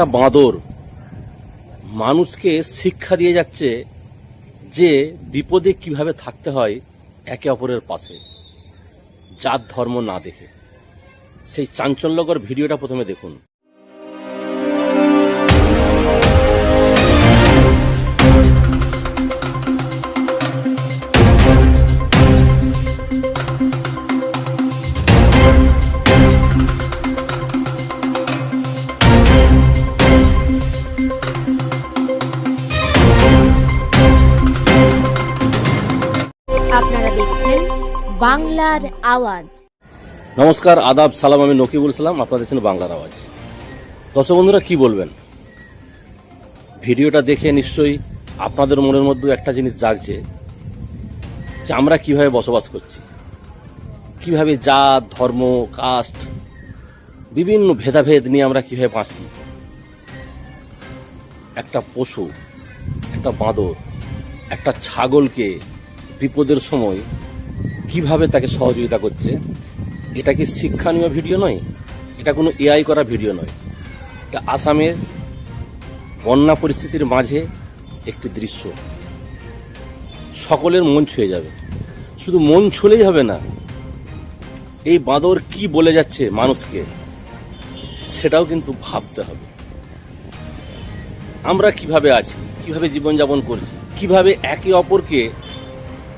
একটা বাঁদর মানুষকে শিক্ষা দিয়ে যাচ্ছে যে বিপদে কিভাবে থাকতে হয় একে অপরের পাশে, জাত ধর্ম না দেখে। সেই চাঞ্চল্যকর ভিডিওটা প্রথমে দেখুন। আপনারা দেখছেন বাংলার আওয়াজ। নমস্কার, আদাব, সালাম। আমি নকিবুল সালাম, আপনারা দেখছেন বাংলার আওয়াজ। দর্শক বন্ধুরা, কি বলবেন? ভিডিওটা দেখে নিশ্চয়ই আপনাদের মনের মধ্যে একটা জিনিস জাগছে যে আমরা কিভাবে বসবাস করছি, কিভাবে জাত ধর্ম কাস্ট বিভিন্ন ভেদাভেদ নিয়ে আমরা কিভাবে বাঁচছি। একটা পশু, একটা বাঁদর, একটা ছাগলকে বিপদের সময় কিভাবে তাকে সহযোগিতা করছে, এটা কি শিক্ষণীয় ভিডিও নয়? এটা কোনো এআই করা ভিডিও নয়। এটা আসামের বন্যা পরিস্থিতির মাঝে একটি দৃশ্য, সকলের মন ছুঁয়ে যাবে। শুধু মন ছুঁলেই হবে না, এই বাঁদর কি বলে যাচ্ছে মানুষকে সেটাও কিন্তু ভাবতে হবে। আমরা কিভাবে আছি, কিভাবে জীবনযাপন করছি, কিভাবে একে অপরকে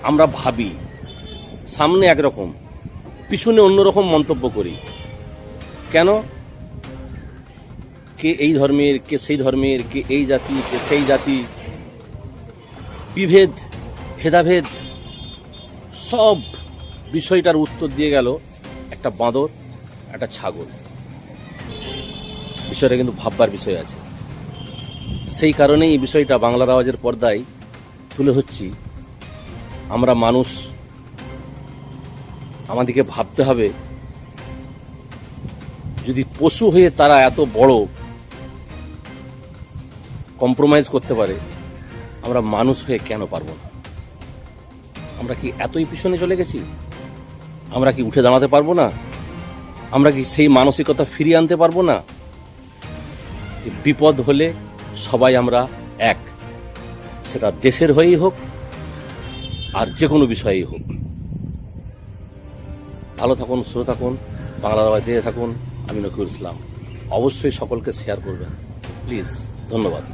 আমরা ভাবি। সামনে একরকম, পিছনে অন্যরকম মন্তব্য করি। কেন? কে এই ধর্মের, কে সেই ধর্মের, কে এই জাতি, কে সেই জাতি, বিভেদ ভেদাভেদ সব বিষয়টার উত্তর দিয়ে গেল একটা বাঁদর, একটা ছাগল। বিষয়টা কিন্তু ভাববার বিষয় আছে। সেই কারণেই এই বিষয়টা বাংলার আওয়াজের পর্দায় তুলে হচ্ছি। আমরা মানুষ, আমাদেরকে ভাবতে হবে, যদি পশু হয়ে তারা এত বড় কম্প্রোমাইজ করতে পারে, আমরা মানুষ হয়ে কেন পারবো না? আমরা কি এতই পিছনে চলে গেছি? আমরা কি উঠে দাঁড়াতে পারবো না? আমরা কি সেই মানসিকতা ফিরিয়ে আনতে পারবো না যে বিপদ হলে সবাই আমরা এক, সেটা দেশের হয়েই হোক আর যে কোনো বিষয়েই হোক। ভালো থাকুন, সুস্থ থাকুন, বাংলার আওয়াজ দিয়ে থাকুন। আমি নকিবুল ইসলাম। অবশ্যই সকলকে শেয়ার করবেন প্লিজ। ধন্যবাদ।